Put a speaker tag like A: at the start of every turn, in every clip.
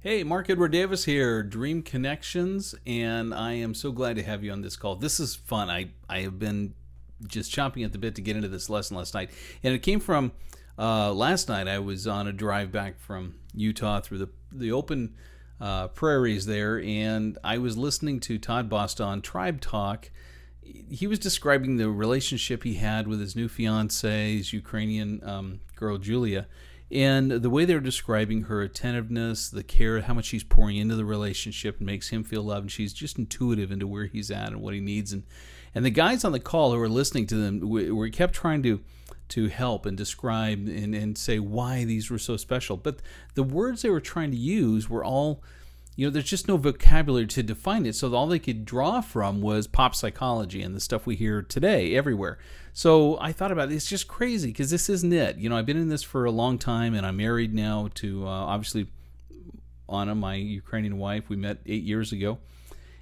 A: Hey, Mark Edward Davis here, Dream Connections, and I am so glad to have you on this call. This is fun. I have been just chomping at the bit to get into this lesson last night, and it came from last night. I was on a drive back from Utah through the open prairies there, and I was listening to Todd Boston Tribe Talk. He was describing the relationship he had with his new fiancée, his Ukrainian girl Julia. And the way they're describing her attentiveness, the care, how much she's pouring into the relationship makes him feel loved. And she's just intuitive into where he's at and what he needs. And the guys on the call who were listening to them, we kept trying to help and describe and say why these were so special. But the words they were trying to use were all, there's just no vocabulary to define it. So all they could draw from was pop psychology and the stuff we hear today everywhere. So I thought about it. It's just crazy because this isn't it. I've been in this for a long time, and I'm married now to, obviously, Anna, my Ukrainian wife. We met 8 years ago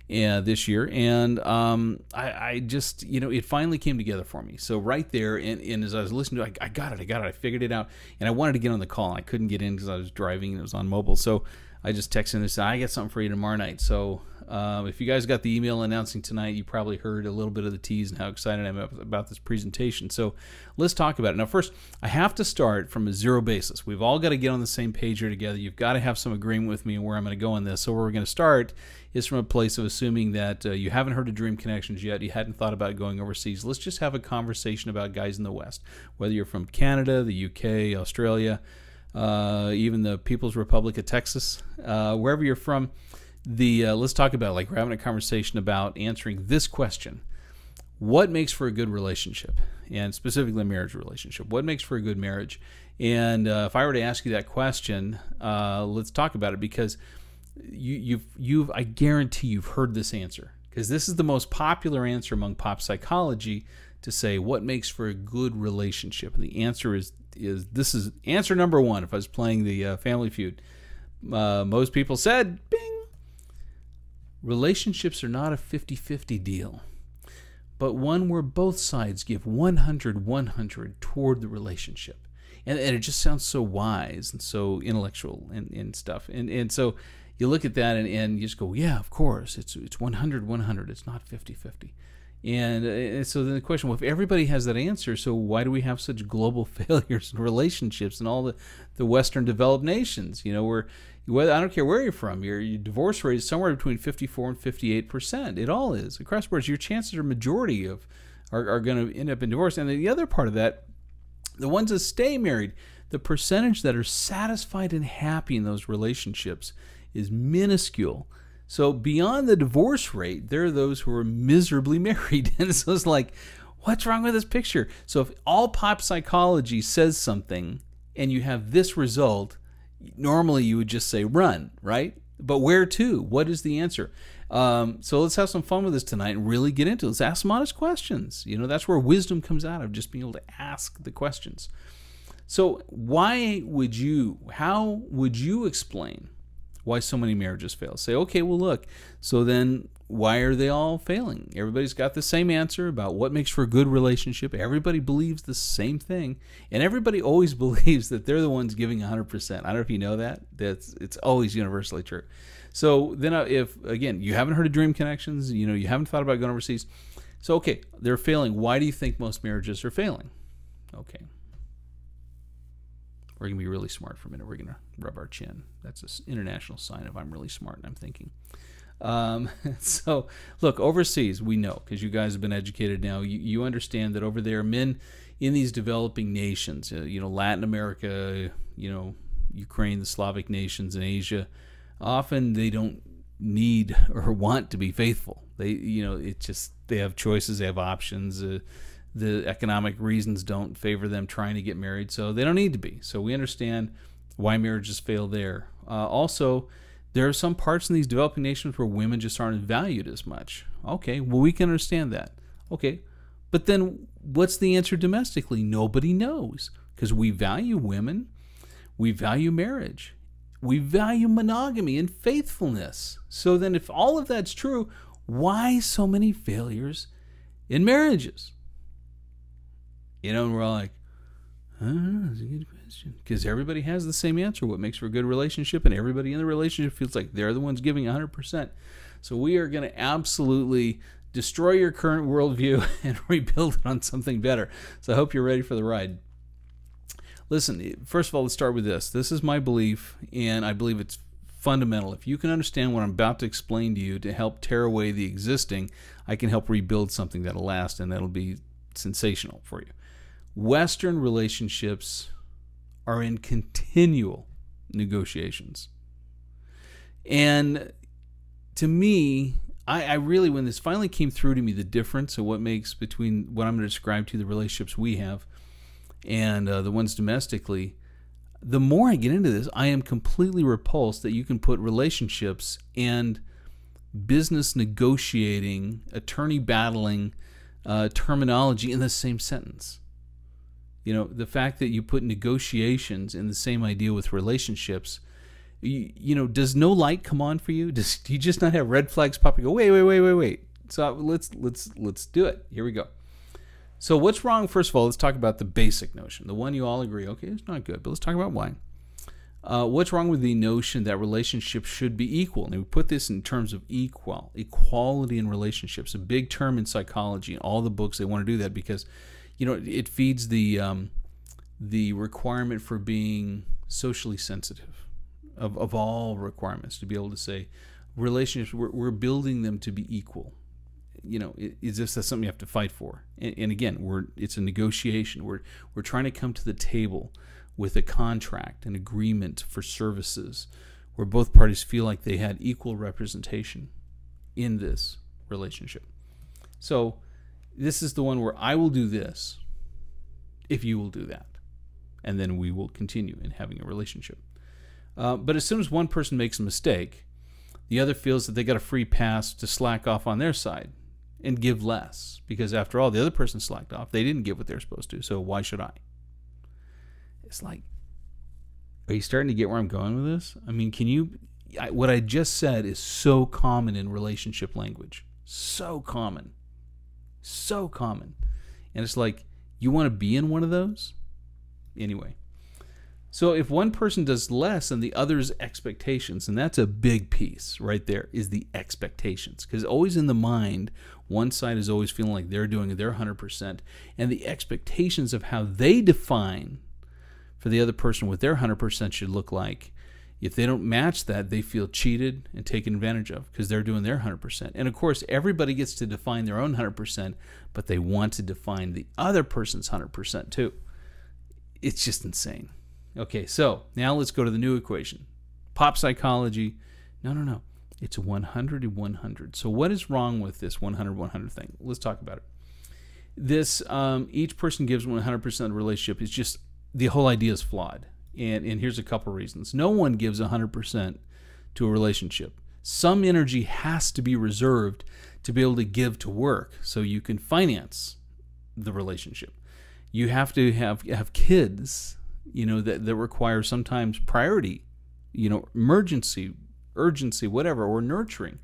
A: this year. And I just, it finally came together for me. So right there, and as I was listening to it, I got it. I figured it out. And I wanted to get on the call. I couldn't get in because I was driving and it was on mobile. So I just texted him and said, I got something for you tomorrow night. So if you guys got the email announcing tonight, you probably heard a little bit of the tease and how excited I am about this presentation. So let's talk about it. Now, first, I have to start from a zero basis. We've all got to get on the same page here together. You've got to have some agreement with me on where I'm going to go on this. So where we're going to start is from a place of assuming that you haven't heard of Dream Connections yet. You hadn't thought about going overseas. Let's just have a conversation about guys in the West, whether you're from Canada, the UK, Australia, even the People's Republic of Texas, wherever you're from. Let's talk about, like, we're having a conversation about answering this question: what makes for a good relationship, and specifically a marriage relationship? What makes for a good marriage? And if I were to ask you that question, let's talk about it, because I guarantee you've heard this answer, because this is the most popular answer among pop psychology to say what makes for a good relationship. And the answer is this is answer number one. If I was playing the Family Feud, most people said, bing, relationships are not a 50-50 deal, but one where both sides give 100 toward the relationship. And it just sounds so wise and so intellectual and stuff. And so you look at that and you just go, yeah, of course, it's 100. It's not 50-50. And so then the question, well, if everybody has that answer, so why do we have such global failures in relationships in all the Western developed nations? I don't care where you're from, your divorce rate is somewhere between 54 and 58%. It all is. Across the board, your chances are majority are going to end up in divorce. And the other part of that, the ones that stay married, the percentage that are satisfied and happy in those relationships is minuscule. So beyond the divorce rate, there are those who are miserably married. And so it's like, what's wrong with this picture? So if all pop psychology says something and you have this result, normally you would just say run, right? But where to? What is the answer? So let's have some fun with this tonight and really get into it. Let's ask some honest questions. That's where wisdom comes out of, just being able to ask the questions. So how would you explain why so many marriages fail? Say, okay, well, look, so then why are they all failing? Everybody's got the same answer about what makes for a good relationship. Everybody believes the same thing, and everybody always believes that they're the ones giving 100%. I don't know if you know that. It's always universally true. So then if, again, you haven't heard of Dream Connections, you haven't thought about going overseas. So, okay, they're failing. Why do you think most marriages are failing? Okay. We're going to be really smart for a minute. We're going to rub our chin. That's an international sign of I'm really smart and I'm thinking. So, look, overseas, we know, because you guys have been educated now, you understand that over there, men in these developing nations, Latin America, Ukraine, the Slavic nations in Asia, often they don't need or want to be faithful. They have choices, they have options. The economic reasons don't favor them trying to get married, so they don't need to be. So we understand why marriages fail there. Also, there are some parts in these developing nations where women just aren't valued as much. Okay, well, we can understand that. Okay, but then what's the answer domestically? Nobody knows, because we value women, we value marriage, we value monogamy and faithfulness. So then if all of that's true, why so many failures in marriages? And we're all like, I don't know, it's a good question. Because everybody has the same answer, what makes for a good relationship, and everybody in the relationship feels like they're the ones giving 100%. So we are going to absolutely destroy your current worldview and rebuild it on something better. So I hope you're ready for the ride. Listen, first of all, let's start with this. This is my belief, and I believe it's fundamental. If you can understand what I'm about to explain to you to help tear away the existing, I can help rebuild something that'll last, and that'll be sensational for you. Western relationships are in continual negotiations. And to me, I really, when this finally came through to me, the difference of what makes between what I'm going to describe to you, the relationships we have, and the ones domestically, the more I get into this, I am completely repulsed that you can put relationships and business negotiating, attorney battling terminology in the same sentence. You know, the fact that you put negotiations in the same idea with relationships, you know, does no light come on for you? Do you just not have red flags popping? Go, wait. So let's do it. Here we go. So what's wrong? First of all, let's talk about the basic notion, the one you all agree, okay, it's not good, but let's talk about why. What's wrong with the notion that relationships should be equal? And we put this in terms of equality in relationships, a big term in psychology. In all the books, they want to do that because, you know, it feeds the requirement for being socially sensitive of all requirements, to be able to say relationships, we're building them to be equal. You know, is this something you have to fight for? And again, it's a negotiation. We're trying to come to the table with a contract, an agreement for services, where both parties feel like they had equal representation in this relationship. So this is the one where I will do this if you will do that, and then we will continue in having a relationship. But as soon as one person makes a mistake, the other feels that they got a free pass to slack off on their side and give less, because after all, the other person slacked off. They didn't give what they're supposed to, so why should I? It's like, are you starting to get where I'm going with this? I mean, what I just said is so common in relationship language. So common. And it's like, you want to be in one of those? Anyway. So if one person does less than the other's expectations, and that's a big piece right there, is the expectations. Because always in the mind, one side is always feeling like they're doing their 100%, and the expectations of how they define for the other person what their 100% should look like. If they don't match that, they feel cheated and taken advantage of because they're doing their 100%. And of course, everybody gets to define their own 100%, but they want to define the other person's 100% too. It's just insane. Okay, so now let's go to the new equation. Pop psychology. No. It's 100 and 100. So what is wrong with this 100-100 thing? Let's talk about it. This, each person gives 100% of the relationship is just, the whole idea is flawed. And here's a couple reasons. No one gives 100% to a relationship. Some energy has to be reserved to be able to give to work so you can finance the relationship. You have to have kids, you know, that require sometimes priority, you know, emergency, urgency, whatever, or nurturing.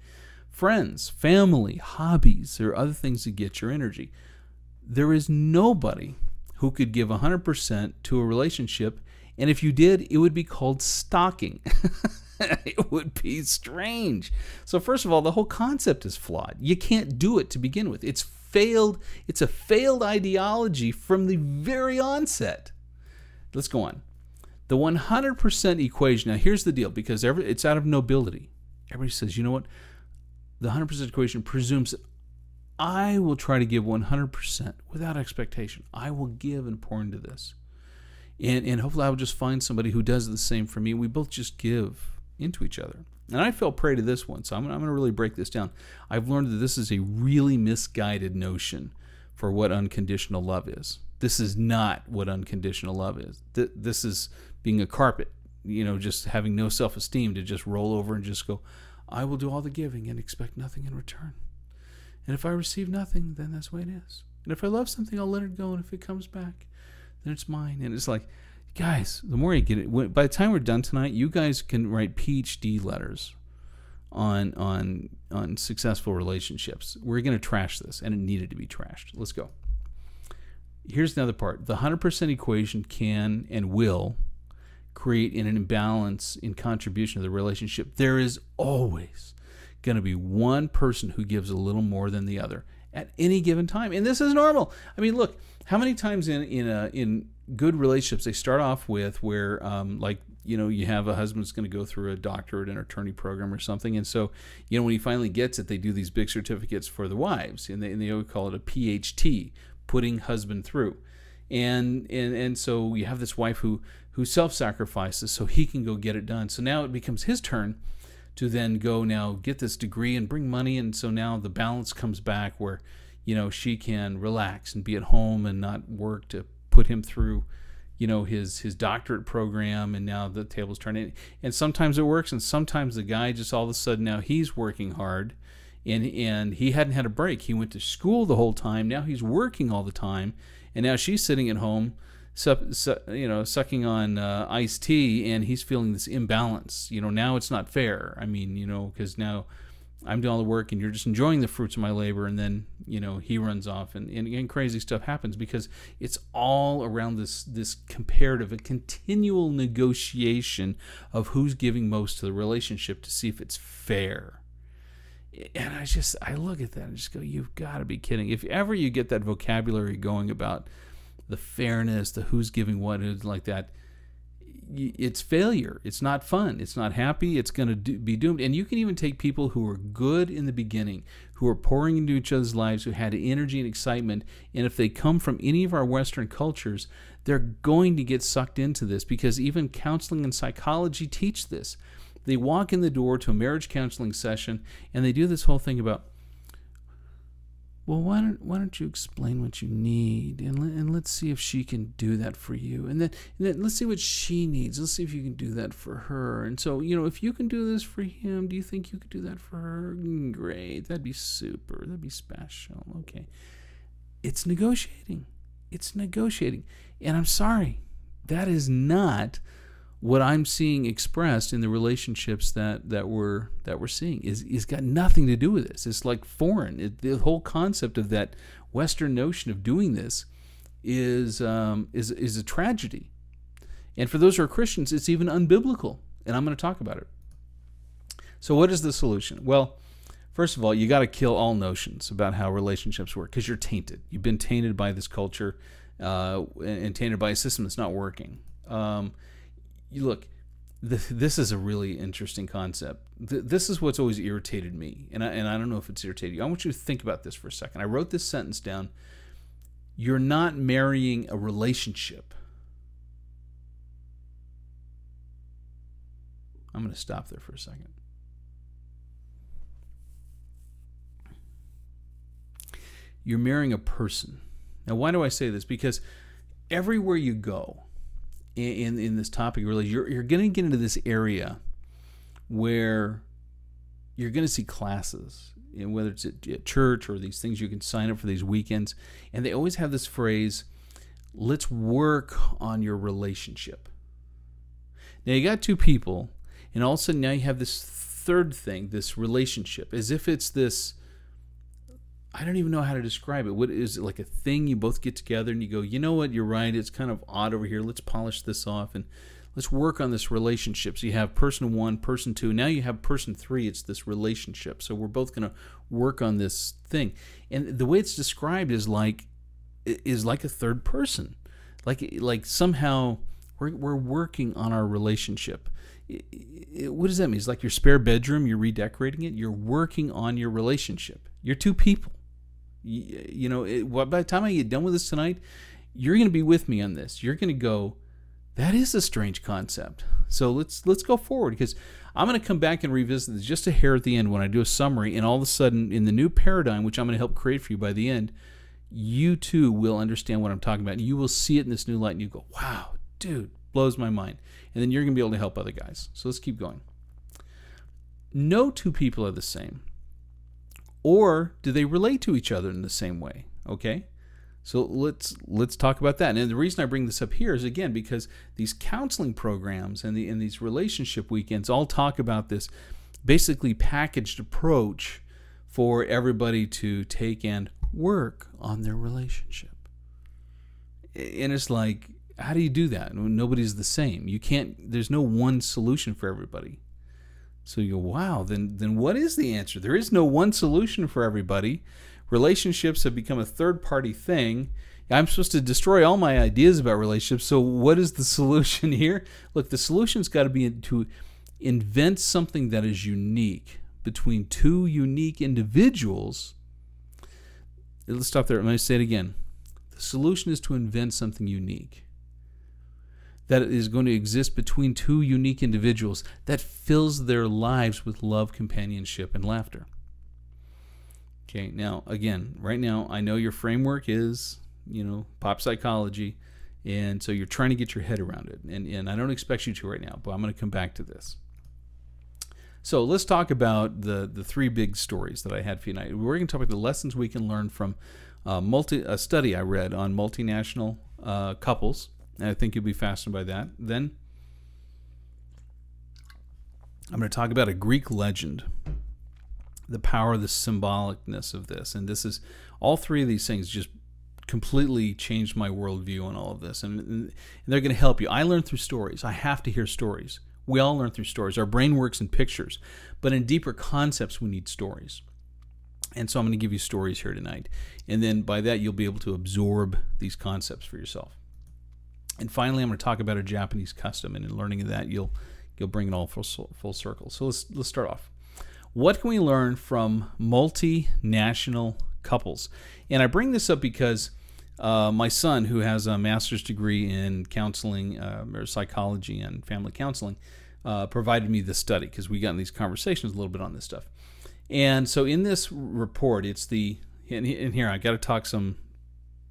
A: Friends, family, hobbies, or other things that get your energy. There is nobody who could give 100% to a relationship, and if you did, it would be called stalking. It would be strange. So first of all, the whole concept is flawed. You can't do it to begin with. It's failed. It's a failed ideology from the very onset. Let's go on. The 100% equation. Now, here's the deal, because it's out of nobility. Everybody says, you know what? The 100% equation presumes that I will try to give 100% without expectation. I will give and pour into this. And hopefully I will just find somebody who does the same for me. We both just give into each other. And I fell prey to this one, so I'm going to really break this down. I've learned that this is a really misguided notion for what unconditional love is. This is not what unconditional love is. This is being a carpet, you know, just having no self-esteem to just roll over and just go, I will do all the giving and expect nothing in return. And if I receive nothing, then that's the way it is. And if I love something, I'll let it go. And if it comes back, then it's mine. And it's like, guys, the more you get it, by the time we're done tonight, you guys can write PhD letters on successful relationships. We're going to trash this, and it needed to be trashed. Let's go. here's another part. The 100% equation can and will create an imbalance in contribution to the relationship. There is always going to be one person who gives a little more than the other at any given time, and this is normal. I mean, look, how many times in good relationships they start off with where like, you know, you have a husband that's going to go through a doctorate and attorney program or something, and so, you know, when he finally gets it, they do these big certificates for the wives, and they always call it a PhD, putting husband through, and so you have this wife who self-sacrifices so he can go get it done. So now it becomes his turn to then go now get this degree and bring money, and so now the balance comes back where, you know, she can relax and be at home and not work to put him through, you know, his doctorate program, and now the table's turning. And sometimes it works, and sometimes the guy just all of a sudden now he's working hard, and he hadn't had a break. He went to school the whole time. Now he's working all the time, and now she's sitting at home, you know, sucking on iced tea, and he's feeling this imbalance. You know, now it's not fair. I mean, you know, because now I'm doing all the work and you're just enjoying the fruits of my labor, and then, you know, he runs off, and crazy stuff happens because it's all around this comparative, a continual negotiation of who's giving most to the relationship to see if it's fair. And I look at that and just go, you've got to be kidding. If ever you get that vocabulary going about the fairness, the who's giving what, who's like that, it's failure. It's not fun. It's not happy. It's going to be doomed. And you can even take people who were good in the beginning, who are pouring into each other's lives, who had energy and excitement, and if they come from any of our Western cultures, they're going to get sucked into this, because even counseling and psychology teach this. They walk in the door to a marriage counseling session, and they do this whole thing about, well, why don't you explain what you need, and let's see if she can do that for you, and then let's see what she needs. Let's see if you can do that for her. And so, you know, if you can do this for him, do you think you could do that for her? Great, that'd be super. That'd be special. Okay, it's negotiating. It's negotiating, and I'm sorry, that is not what I'm seeing expressed in the relationships that we're seeing. Is got nothing to do with this. It's like foreign. The whole concept of that Western notion of doing this is a tragedy. And for those who are Christians, it's even unbiblical. And I'm going to talk about it. So what is the solution? Well, first of all, you got to kill all notions about how relationships work, because you're tainted. You've been tainted by this culture and tainted by a system that's not working. Look, this is a really interesting concept. This is what's always irritated me, and I don't know if it's irritated you. I want you to think about this for a second. I wrote this sentence down. You're not marrying a relationship. I'm going to stop there for a second. You're marrying a person. Now, why do I say this? Because everywhere you go in this topic, really, you're going to get into this area where you're going to see classes, and whether it's at church or these things you can sign up for these weekends, and they always have this phrase, let's work on your relationship. Now, you got two people, and all of a sudden now you have this third thing, this relationship, as if it's this, I don't even know how to describe it. What is it, like a thing you both get together and you go, you know what, you're right, it's kind of odd over here. Let's polish this off and let's work on this relationship. So you have person one, person two. Now you have person three. It's this relationship. So we're both going to work on this thing. And the way it's described is like a third person. Like somehow we're working on our relationship. What does that mean? It's like your spare bedroom. You're redecorating it. You're working on your relationship. You're two people. You know, by the time I get done with this tonight, you're going to be with me on this. You're going to go, that is a strange concept. So let's go forward, because I'm going to come back and revisit this just a hair at the end when I do a summary, and all of a sudden in the new paradigm, which I'm going to help create for you by the end, you too will understand what I'm talking about. And you will see it in this new light, and you go, wow, dude, blows my mind. And then you're going to be able to help other guys. So let's keep going. No two people are the same. Or do they relate to each other in the same way? Okay, so let's talk about that. And the reason I bring this up here is, again, because these counseling programs and these relationship weekends all talk about this basically packaged approach for everybody to take and work on their relationship. And it's like, how do you do that? Nobody's the same. You can't, there's no one solution for everybody. So you go, wow, then what is the answer? There is no one solution for everybody. Relationships have become a third-party thing. I'm supposed to destroy all my ideas about relationships, so what is the solution here? Look, the solution's got to be to invent something that is unique between two unique individuals. Let's stop there. Let me say it again. The solution is to invent something unique that is going to exist between two unique individuals that fills their lives with love, companionship, and laughter. Okay, now, again, right now, I know your framework is, pop psychology, and so you're trying to get your head around it, and I don't expect you to right now, but I'm going to come back to this. So let's talk about the three big stories that I had for you tonight. We're going to talk about the lessons we can learn from a study I read on multinational couples, and I think you'll be fascinated by that. Then I'm going to talk about a Greek legend, the power, the symbolicness of this. And this is, all three of these things just completely changed my worldview on all of this. And they're going to help you. I learn through stories. I have to hear stories. We all learn through stories. Our brain works in pictures. But in deeper concepts, we need stories. And so I'm going to give you stories here tonight. And then by that, you'll be able to absorb these concepts for yourself. And finally, I'm going to talk about a Japanese custom. And in learning that, you'll bring it all full circle. So let's start off. What can we learn from multinational couples? And I bring this up because my son, who has a master's degree in counseling, or psychology and family counseling, provided me this study because we got in these conversations a little bit on this stuff. And so in this report, it's and here I got to talk some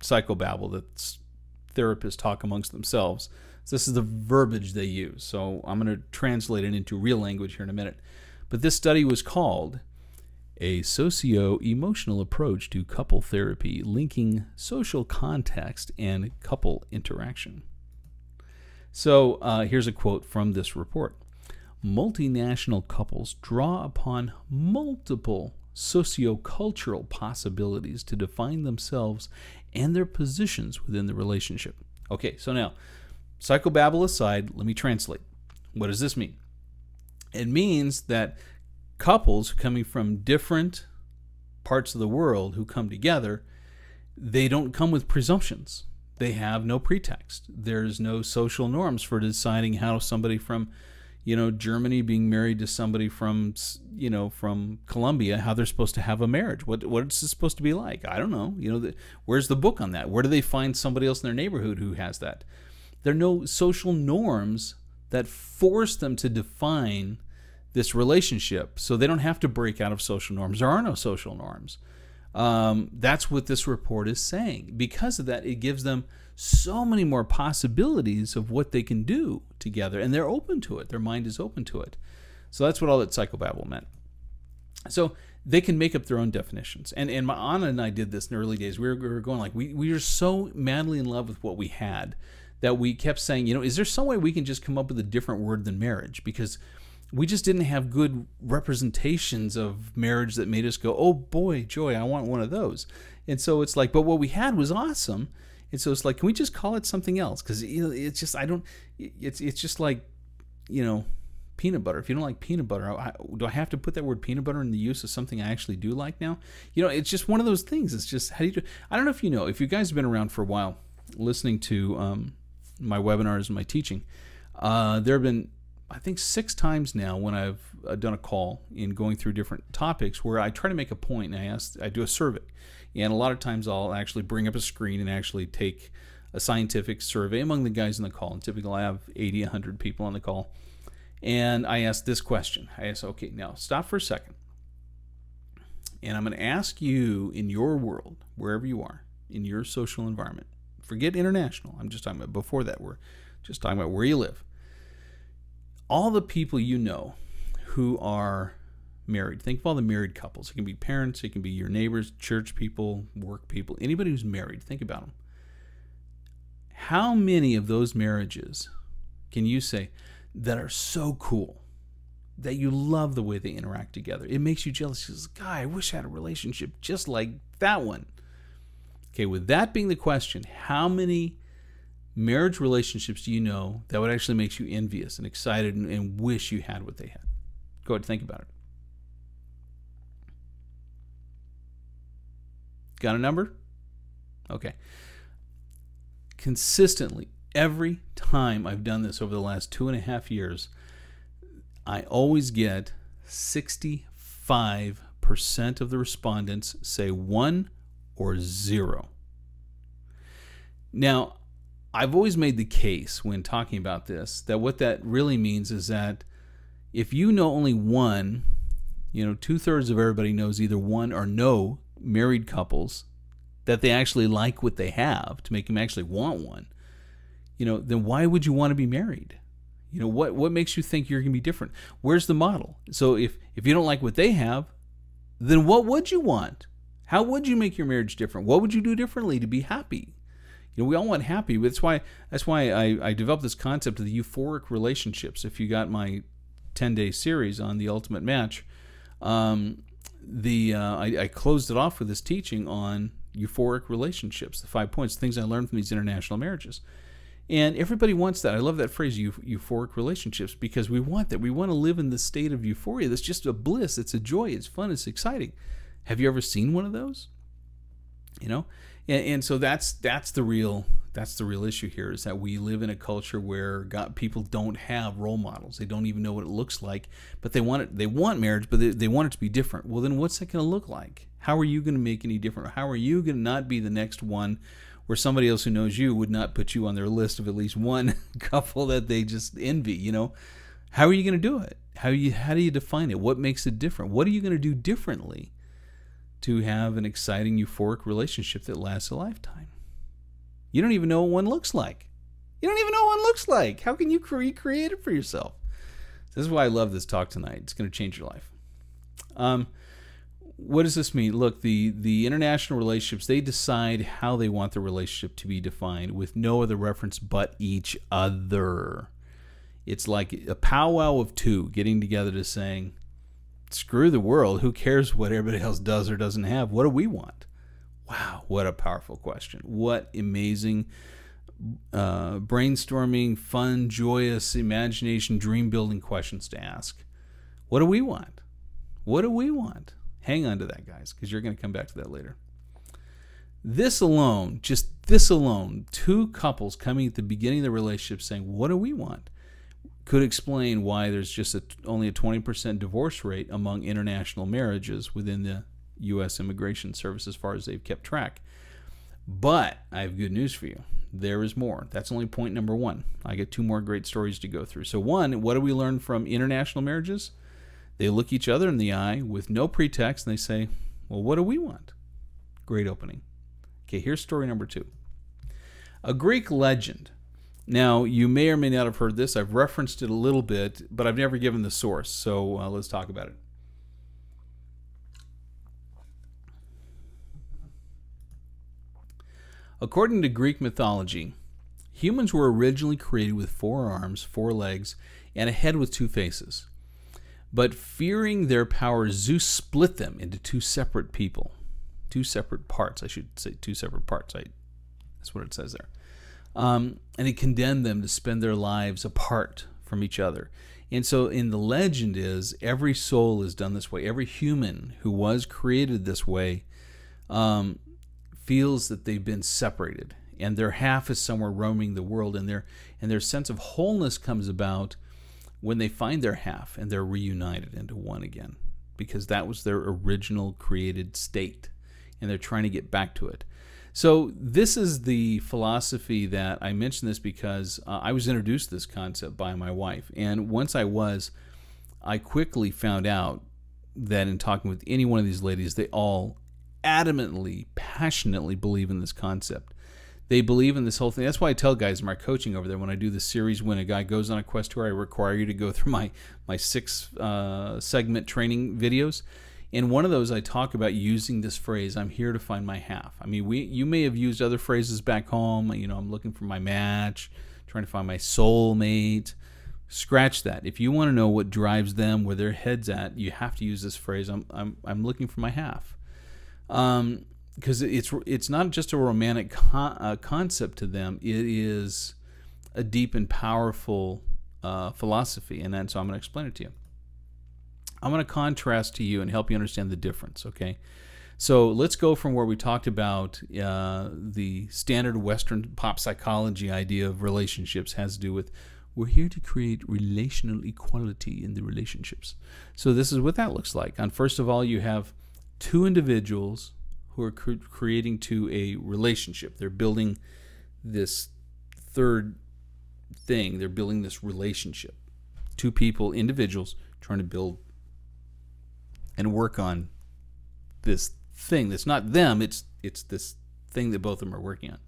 A: psychobabble that therapists talk amongst themselves. So this is the verbiage they use. So I'm going to translate it into real language here in a minute. But this study was called A Socio-Emotional Approach to Couple Therapy, Linking Social Context and Couple Interaction. So here's a quote from this report. Multinational couples draw upon multiple sociocultural possibilities to define themselves and their positions within the relationship. Okay, so now, psychobabble aside, let me translate. What does this mean? It means that couples coming from different parts of the world who come together, they don't come with presumptions. They have no pretext. There's no social norms for deciding how somebody from, Germany being married to somebody from, from Colombia, how they're supposed to have a marriage. What is this supposed to be like? I don't know. Where's the book on that? Where do they find somebody else in their neighborhood who has that? There are no social norms that force them to define this relationship, so they don't have to break out of social norms. There are no social norms. That's what this report is saying. Because of that, it gives them so many more possibilities of what they can do together, and they're open to it. Their mind is open to it. So that's what all that psychobabble meant. So they can make up their own definitions. And my Anna and I did this in the early days. We were going like, we were so madly in love with what we had that we kept saying, is there some way we can just come up with a different word than marriage? Because we just didn't have good representations of marriage that made us go, oh boy, joy, I want one of those. And so it's like, but what we had was awesome. And so it's like, can we just call it something else? Because it's just, it's just like, peanut butter. If you don't like peanut butter, do I have to put that word peanut butter in the use of something I actually do like now? It's just one of those things. It's just, how do you do? I don't know if you guys have been around for a while listening to my webinars and my teaching, there have been, I think 6 times now when I've done a call in going through different topics where I try to make a point and I do a survey. And a lot of times I'll actually bring up a screen and actually take a scientific survey among the guys in the call. And typically I have 80, 100 people on the call. And I ask this question. I ask, okay, now stop for a second. And I'm going to ask you in your world, wherever you are, in your social environment, forget international. I'm just talking about before that. We're just talking about where you live. All the people you know who are married, think of all the married couples. It can be parents, it can be your neighbors, church people, work people, anybody who's married, think about them. How many of those marriages can you say that are so cool, that you love the way they interact together? It makes you jealous. You say, God, I wish I had a relationship just like that one. Okay, with that being the question, how many marriage relationships do you know that would actually make you envious and excited and wish you had what they had? Go ahead and think about it. Got a number? Okay. Consistently, every time I've done this over the last 2.5 years, I always get 65% of the respondents say 1 or 0. Now, I've always made the case when talking about this that what that really means is that if you know only one, 2/3 of everybody knows either one or no married couples that they actually like what they have to make them actually want one, then why would you want to be married? What makes you think you're going to be different? Where's the model? So if you don't like what they have, then what would you want? How would you make your marriage different? What would you do differently to be happy? We all want happy. That's why I developed this concept of the euphoric relationships. If you got my 10-day series on the ultimate match, I closed it off with this teaching on euphoric relationships, the 5 points, things I learned from these international marriages. And everybody wants that. I love that phrase, euphoric relationships, because we want that. We want to live in the state of euphoria. That's just a bliss. It's a joy. It's fun. It's exciting. Have you ever seen one of those? And so that's the real issue here, is that we live in a culture where people don't have role models. They don't even know what it looks like, but they want it. They want marriage, but they want it to be different. Well, then what's that going to look like? How are you going to make any different? How are you going to not be the next one where somebody else who knows you would not put you on their list of at least one couple that they just envy? How are you going to do it? How do you define it? What makes it different? What are you going to do differently to have an exciting euphoric relationship that lasts a lifetime? You don't even know what one looks like. How can you recreate it for yourself? This is why I love this talk tonight. It's going to change your life. What does this mean? Look, the international relationships, they decide how they want the relationship to be defined with no other reference but each other. It's like a powwow of two getting together to saying, screw the world. Who cares what everybody else does or doesn't have? What do we want? Wow, what a powerful question. What amazing brainstorming, fun, joyous, imagination, dream-building questions to ask. What do we want? What do we want? Hang on to that, guys, because you're going to come back to that later. This alone, two couples coming at the beginning of the relationship saying, what do we want? Could explain why there's just only a 20% divorce rate among international marriages within the U.S. Immigration Service as far as they've kept track. But I have good news for you. There is more. That's only point number 1. I get 2 more great stories to go through. So 1, what do we learn from international marriages? They look each other in the eye with no pretext and they say, well, what do we want? Great opening. Okay, here's story number 2. A Greek legend. Now, you may or may not have heard this. I've referenced it a little bit, but I've never given the source. So let's talk about it. According to Greek mythology, humans were originally created with 4 arms, 4 legs, and a head with 2 faces. But fearing their power, Zeus split them into 2 separate people. 2 separate parts, I should say 2 separate parts. That's what it says there. And he condemned them to spend their lives apart from each other. And so in the legend is, every soul is done this way. Every human who was created this way feels that they've been separated, and their half is somewhere roaming the world, and their sense of wholeness comes about when they find their half and they're reunited into one again, because that was their original created state, and they're trying to get back to it. So this is the philosophy that I mention this because I was introduced to this concept by my wife, and once I quickly found out that in talking with any one of these ladies, they all adamantly, passionately believe in this concept. They believe in this whole thing. That's why I tell guys in my coaching over there, when I do this series, when a guy goes on a quest tour, I require you to go through my 6 segment training videos. In one of those, I talk about using this phrase, I'm here to find my half. I mean, you may have used other phrases back home. I'm looking for my match, trying to find my soulmate. Scratch that. If you want to know what drives them, where their head's at, you have to use this phrase, I'm looking for my half. because it's not just a romantic concept to them. It is a deep and powerful philosophy, and then so I'm going to explain it to you. I'm going to contrast to you and help you understand the difference, okay? So let's go from where we talked about the standard Western pop psychology idea of relationships has to do with we're here to create relational equality in the relationships. So this is what that looks like. And first of all, you have two individuals who are creating to a relationship. They're building this third thing. They're building this relationship. Two people, individuals, trying to build and work on this thing that's not them. It's this thing that both of them are working on.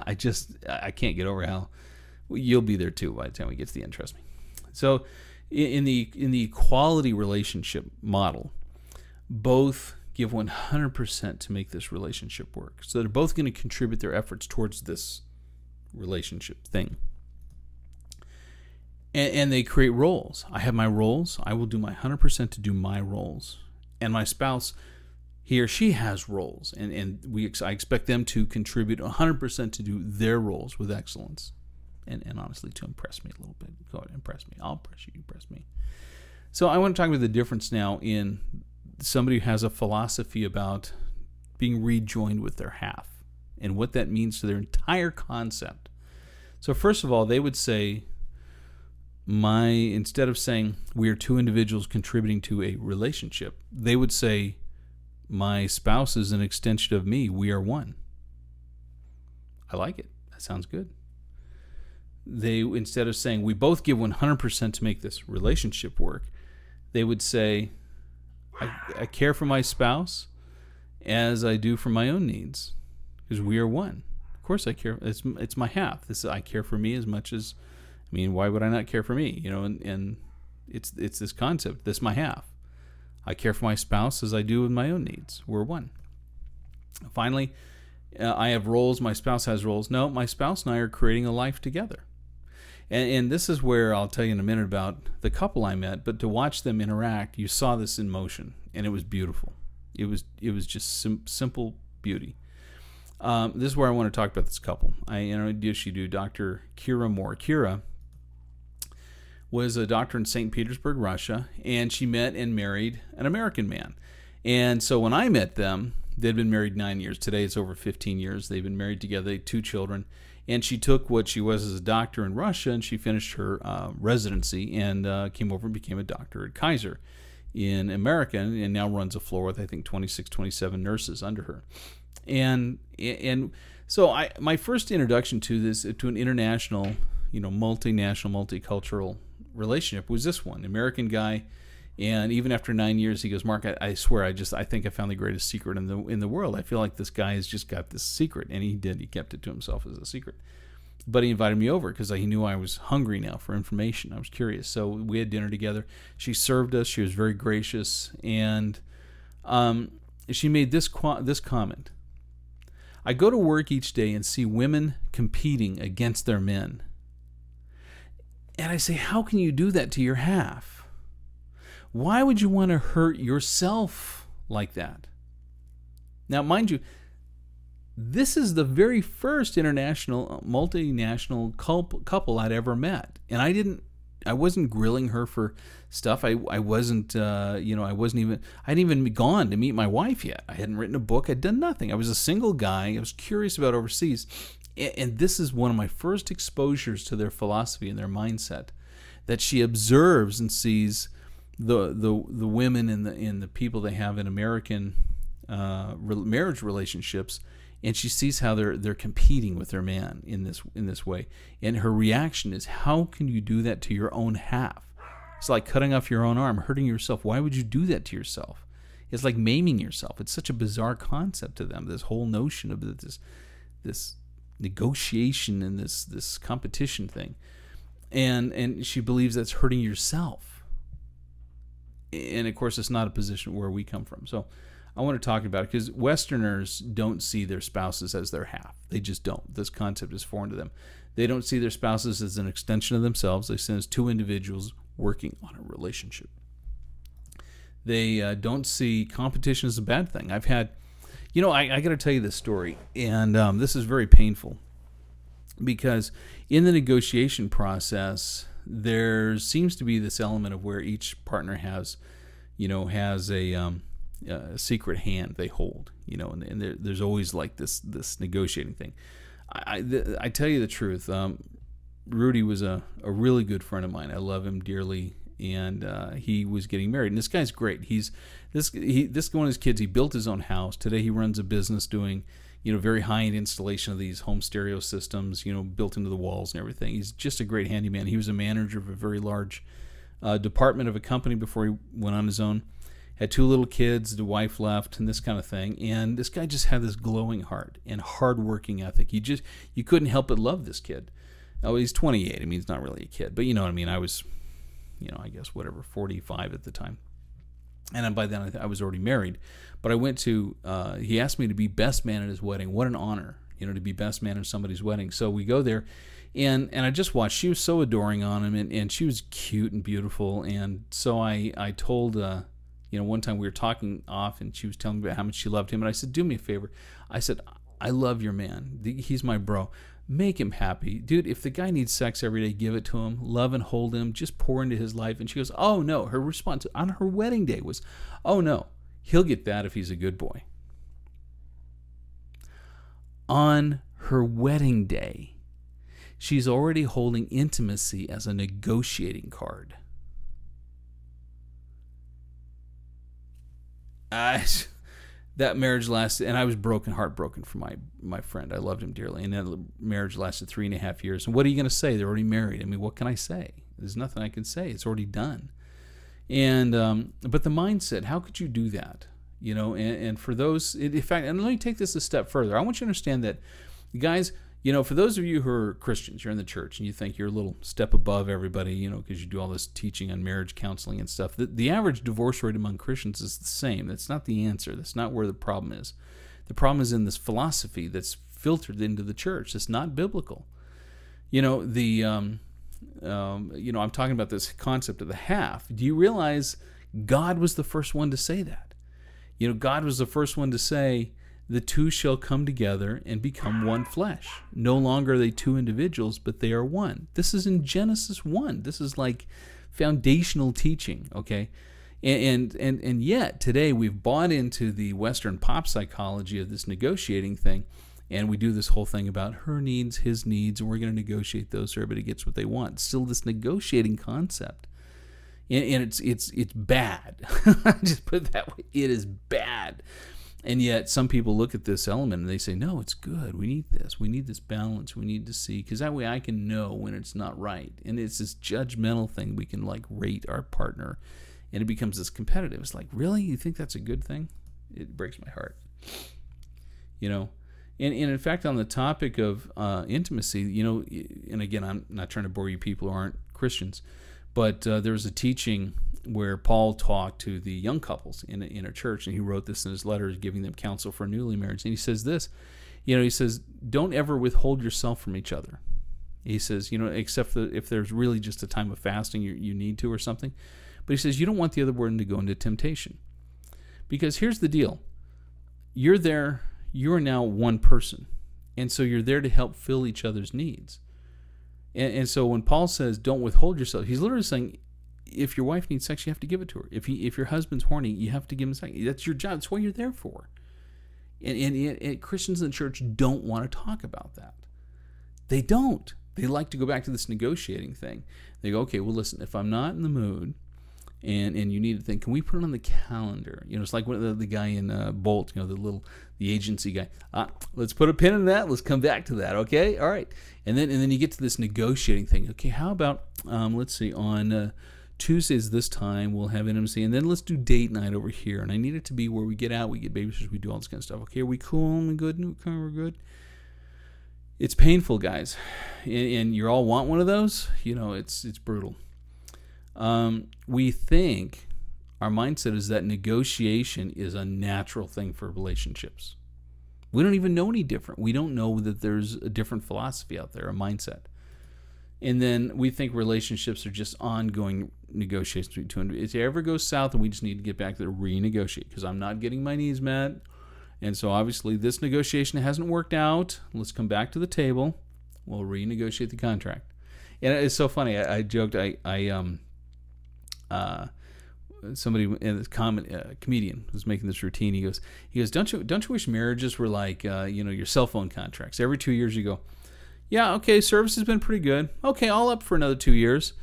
A: I can't get over how you'll be there too by the time we get to the end. Trust me. So in the equality relationship model, both give 100% to make this relationship work. So they're both going to contribute their efforts towards this relationship thing. And they create roles. I have my roles. I will do my 100% to do my roles. And my spouse, he or she has roles. And I expect them to contribute 100% to do their roles with excellence. And honestly, to impress me a little bit. Go ahead, impress me. I'll impress you, impress me. So I want to talk about the difference now in somebody who has a philosophy about being rejoined with their half and what that means to their entire concept. So first of all, they would say, instead of saying we are two individuals contributing to a relationship, they would say my spouse is an extension of me. We are one. I like it. That sounds good. They, instead of saying we both give 100% to make this relationship work, they would say I care for my spouse as I do for my own needs, because we are one. Of course I care. It's my half. I care for me as much as, I mean, why would I not care for me? You know, and it's this concept. This is my half. I care for my spouse as I do with my own needs. We're one. Finally, I have roles. My spouse has roles. No, my spouse and I are creating a life together. And this is where I'll tell you in a minute about the couple I met. But to watch them interact, you saw this in motion, and it was beautiful. It was just simple beauty. This is where I want to talk about this couple. I introduced you to Dr. Kira Moore. Kira was a doctor in St. Petersburg, Russia, and she met and married an American man. And so when I met them, they'd been married 9 years. Today it's over 15 years. They've been married together. They had 2 children. And she took what she was as a doctor in Russia, and she finished her residency and came over and became a doctor at Kaiser in America, and now runs a floor with, I think, 26, 27 nurses under her. And so my first introduction to this, to an international, multinational, multicultural relationship was this one, American guy. And even after 9 years, he goes, Mark, I swear, I think I found the greatest secret in the world. I feel like this guy has just got this secret. And he did. He kept it to himself as a secret. But he invited me over because he knew I was hungry now for information. I was curious. So we had dinner together. She served us. She was very gracious. And she made this comment. I go to work each day and see women competing against their men. And I say, how can you do that to your half? Why would you want to hurt yourself like that? Now, mind you, this is the very first international, multinational couple I'd ever met. And I wasn't grilling her for stuff. I hadn't even gone to meet my wife yet. I hadn't written a book. I'd done nothing. I was a single guy. I was curious about overseas. And this is one of my first exposures to their philosophy and their mindset, that she observes and sees the women and the people they have in American marriage relationships, and she sees how they're competing with their man in this way. And her reaction is, how can you do that to your own half? It's like cutting off your own arm, hurting yourself. Why would you do that to yourself? It's like maiming yourself. It's such a bizarre concept to them, this whole notion of this negotiation and this competition thing. And she believes that's hurting yourself. And of course, it's not a position where we come from. So I want to talk about it because Westerners don't see their spouses as their half. They just don't. This concept is foreign to them. They don't see their spouses as an extension of themselves. They see them as two individuals working on a relationship. They don't see competition as a bad thing. I've had, I got to tell you this story, and this is very painful because in the negotiation process, there seems to be this element of where each partner has a secret hand they hold, and there's always like this negotiating thing. I tell you the truth. Rudy was a really good friend of mine. I love him dearly, and he was getting married. And this guy's great. This one of his kids. He built his own house. Today he runs a business doing very high-end installation of these home stereo systems, built into the walls and everything. He's just a great handyman. He was a manager of a very large department of a company before he went on his own. Had 2 little kids, the wife left, and this kind of thing. And this guy just had this glowing heart and hard-working ethic. You couldn't help but love this kid. Oh, he's 28. I mean, he's not really a kid, but you know what I mean. I was, I guess 45 at the time, and by then I was already married. But I went to. He asked me to be best man at his wedding. What an honor, to be best man at somebody's wedding. So we go there, and I just watched. She was so adoring on him, and she was cute and beautiful. And so I told. One time we were talking off, and she was telling me about how much she loved him, and I said, "Do me a favor." I said, "I love your man. He's my bro. Make him happy. Dude, if the guy needs sex every day, give it to him. Love and hold him. Just pour into his life." And she goes, "Oh, no." Her response on her wedding day was, "Oh, no. He'll get that if he's a good boy." On her wedding day, she's already holding intimacy as a negotiating card. That marriage lasted, and I was heartbroken for my friend. I loved him dearly, and that marriage lasted 3.5 years. And what are you going to say? They're already married. I mean, what can I say? There's nothing I can say. It's already done. And but the mindset, how could you do that? And for those, in fact, and let me take this a step further. I want you to understand that, guys, for those of you who are Christians, you're in the church, and you think you're a little step above everybody, because you do all this teaching on marriage counseling and stuff. The average divorce rate among Christians is the same. That's not the answer. That's not where the problem is. The problem is in this philosophy that's filtered into the church. It's not biblical. I'm talking about this concept of the half. Do you realize God was the first one to say that? God was the first one to say, "The two shall come together and become one flesh. No longer are they 2 individuals, but they are one." This is in Genesis 1. This is like foundational teaching, okay? And yet today we've bought into the Western pop psychology of this negotiating thing, and we do this whole thing about her needs, his needs, and we're going to negotiate those so everybody gets what they want. Still this negotiating concept. And it's bad. Just put it that way. It is bad. And yet some people look at this element and they say, no, it's good. We need this. We need this balance. We need to see, because that way I can know when it's not right. And it's this judgmental thing. We can rate our partner, and it becomes this competitive. It's like, really? You think that's a good thing? It breaks my heart. And in fact, on the topic of intimacy, and again, I'm not trying to bore you people who aren't Christians, but there was a teaching where Paul talked to the young couples in a church, and he wrote this in his letters, giving them counsel for newly married. And he says this, he says, don't ever withhold yourself from each other. He says, except if there's really just a time of fasting you need to or something. But he says, you don't want the other one to go into temptation. Because here's the deal. You're there, you're now one person. And so you're there to help fill each other's needs. And so when Paul says, don't withhold yourself, he's literally saying, if your wife needs sex, you have to give it to her. If your husband's horny, you have to give him sex. That's your job. That's what you're there for. And Christians in the church don't want to talk about that. They don't. They like to go back to this negotiating thing. They go, okay, well, listen, if I'm not in the mood and you need to think, can we put it on the calendar? It's like the guy in Bolt, the agency guy. Let's put a pin in that. Let's come back to that. Okay, all right. And then you get to this negotiating thing. Okay, how about let's see, on Tuesdays this time we'll have intimacy, and then let's do date night over here. And I need it to be where we get out, we get babysitters, we do all this kind of stuff. Okay, are we cool? Are we good? Okay, we're good. It's painful, guys, and you all want one of those. It's brutal. We think our mindset is that negotiation is a natural thing for relationships. We don't even know any different. We don't know that there's a different philosophy out there, a mindset. And then we think relationships are just ongoing negotiations between two individuals. If it ever goes south and we just need to get back to renegotiate because I'm not getting my needs met And so obviously this negotiation hasn't worked out. Let's come back to the table. We'll renegotiate the contract. And it's so funny. I joked. Somebody in this comedian was making this routine. He goes, don't you wish marriages were like your cell phone contracts? Every 2 years you go, yeah, okay, service has been pretty good. Okay, I'll up for another 2 years.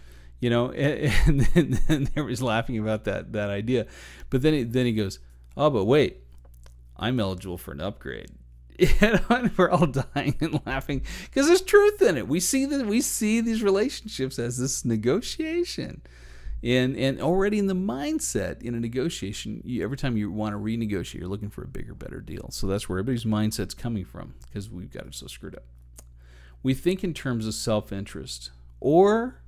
A: And then they was laughing about that idea. But then he goes, oh, but wait, I'm eligible for an upgrade. And we're all dying and laughing because there's truth in it. We see these relationships as this negotiation, and already in the mindset in a negotiation, every time you want to renegotiate, you're looking for a bigger, better deal. So that's where everybody's mindset's coming from, because we've got it so screwed up. We think in terms of self-interest or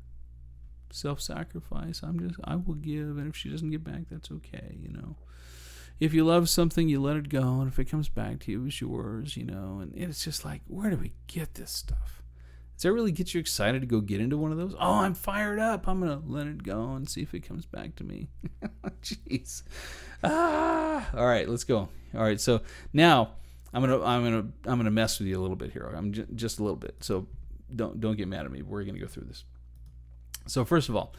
A: self-sacrifice. I will give, and if she doesn't give back, that's okay. If you love something, you let it go, and if it comes back to you, it's yours. And it's just like, where do we get this stuff? Does that really get you excited to go get into one of those? Oh, I'm fired up. I'm gonna let it go and see if it comes back to me. Jeez. All right, let's go. All right, so now I'm gonna mess with you a little bit here. I'm just a little bit. So don't get mad at me. We're gonna go through this. So first of all,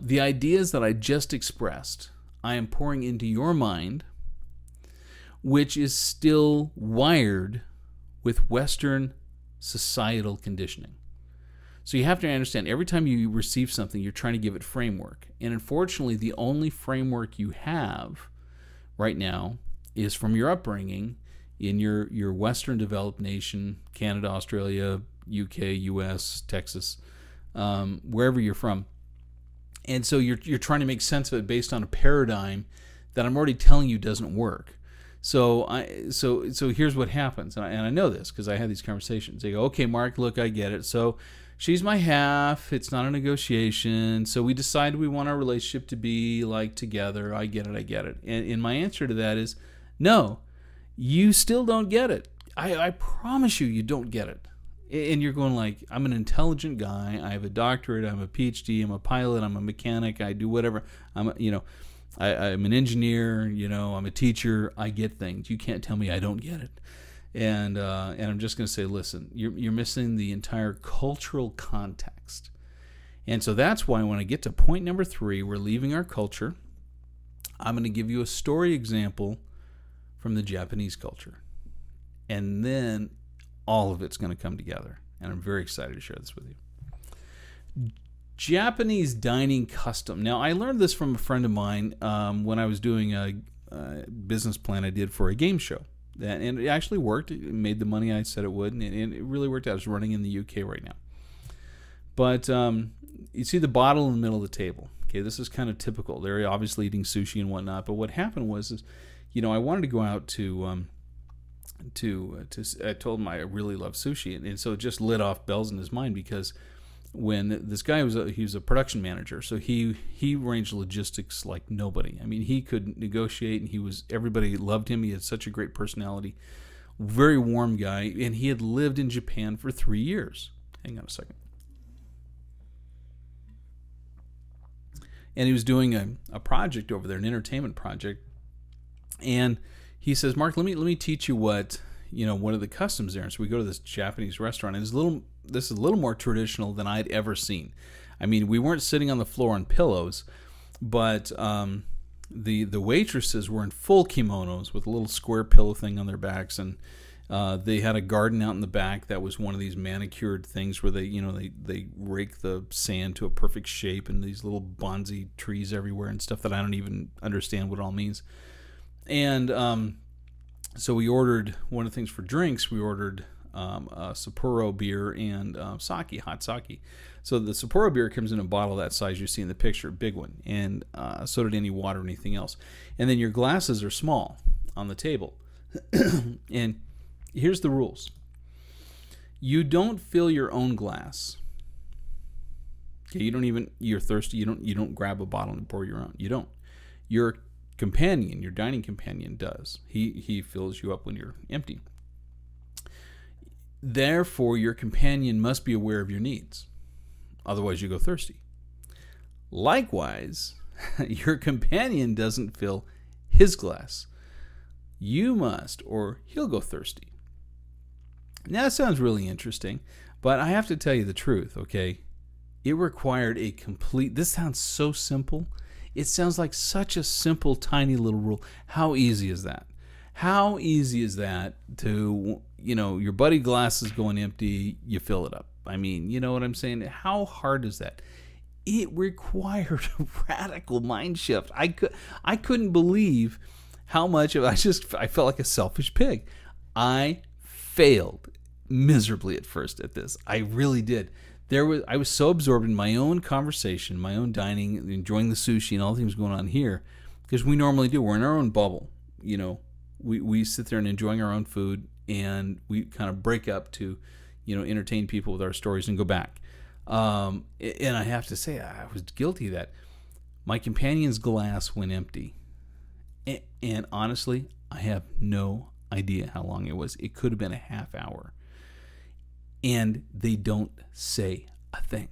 A: the ideas that I just expressed, I am pouring into your mind, which is still wired with Western societal conditioning. So you have to understand, every time you receive something, you're trying to give it framework. And unfortunately, the only framework you have right now is from your upbringing in your Western developed nation, Canada, Australia, UK, US, Texas, wherever you're from. And so you're trying to make sense of it based on a paradigm that I'm already telling you doesn't work. So here's what happens, and I know this because I had these conversations. They go, okay, Mark, look, I get it. So she's my half. It's not a negotiation. So we decided we want our relationship to be like together. I get it. And my answer to that is, no, you still don't get it. I promise you don't get it. And you're going like, I'm an intelligent guy. I have a doctorate. I'm a PhD. I'm a pilot. I'm a mechanic. I do whatever. I'm an engineer. I'm a teacher. I get things. You can't tell me I don't get it. And I'm just going to say, listen, you're missing the entire cultural context. And so that's why when I get to point number 3, we're leaving our culture. I'm going to give you a story example from the Japanese culture. And then all of it's going to come together, and I'm very excited to share this with you. Japanese dining custom. Now, I learned this from a friend of mine when I was doing a business plan I did for a game show, and it actually worked. It made the money I said it would, and it really worked out. It's running in the UK right now. But you see the bottle in the middle of the table. Okay, this is kind of typical. They're obviously eating sushi and whatnot, but what happened was I wanted to go out to I told him I really love sushi, and so it just lit off bells in his mind, because when this guy he was a production manager, so he arranged logistics like nobody. I mean, he could negotiate, and everybody loved him. He had such a great personality, very warm guy, and he had lived in Japan for 3 years. Hang on a second. And he was doing a project over there, an entertainment project, and he says, Mark, let me teach you what are the customs there. And so we go to this Japanese restaurant, and this is a little more traditional than I'd ever seen. I mean, we weren't sitting on the floor on pillows, but the waitresses were in full kimonos with a little square pillow thing on their backs, and they had a garden out in the back that was one of these manicured things where they rake the sand to a perfect shape, and these little bonsai trees everywhere and stuff that I don't even understand what it all means. And so we ordered one of the things for drinks. We ordered Sapporo beer and sake, hot sake. So the Sapporo beer comes in a bottle that size you see in the picture, big one, and so did any water or anything else. And then your glasses are small on the table. And here's the rules. You don't fill your own glass. Okay, you're thirsty, you don't grab a bottle and pour your own. You don't. Your companion, your dining companion, does. He fills you up when you're empty. Therefore, your companion must be aware of your needs. Otherwise, you go thirsty. Likewise, your companion doesn't fill his glass You must, or he'll go thirsty. Now, that sounds really interesting, but I have to tell you the truth, okay? It required a complete... This sounds so simple. It sounds like such a simple, tiny little rule. How easy is that? How easy is that to, your buddy glass is going empty, you fill it up? I mean, you know what I'm saying? How hard is that? It required a radical mind shift. I couldn't believe how much of I felt like a selfish pig. I failed miserably at first at this. I really did. I was so absorbed in my own conversation, my own dining, enjoying the sushi and all the things going on here, because we normally do. We're in our own bubble. We sit there and enjoying our own food, and we kind of break up to, entertain people with our stories and go back. And I have to say, I was guilty of that. My companion's glass went empty. And honestly, I have no idea how long it was. It could have been a half hour. And they don't say a thing.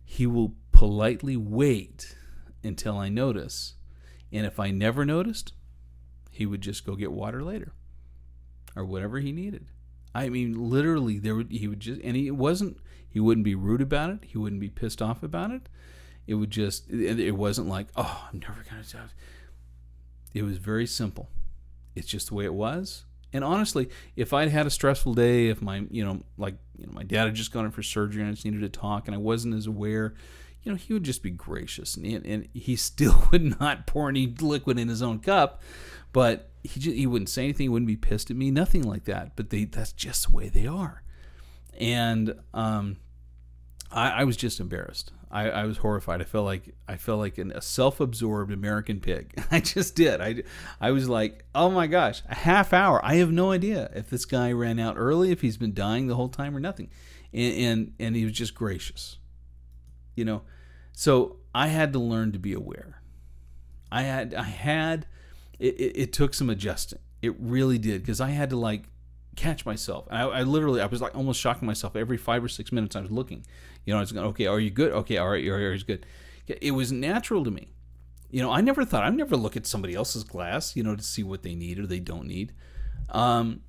A: He will politely wait until I notice. And if I never noticed, he would just go get water later or whatever he needed. I mean, literally, he wouldn't be rude about it. He wouldn't be pissed off about it. It wasn't like, oh, I'm never going to stop. It was very simple. It's just the way it was. And honestly, if I'd had a stressful day, if my dad had just gone in for surgery and I just needed to talk and I wasn't as aware, he would just be gracious. And he still would not pour any liquid in his own cup, but he wouldn't say anything. He wouldn't be pissed at me, nothing like that. But that's just the way they are. And I was just embarrassed. I was horrified. I felt like a self-absorbed American pig. I just did. I was like, oh my gosh, a half hour. I have no idea if this guy ran out early, if he's been dying the whole time or nothing. And he was just gracious. So I had to learn to be aware. It took some adjusting. It really did, because I had to catch myself. I was almost shocking myself every 5 or 6 minutes. I was looking, I was going, okay, are you good? Okay, all right, you're good. It was natural to me. I'd never look at somebody else's glass, to see what they need or they don't need. But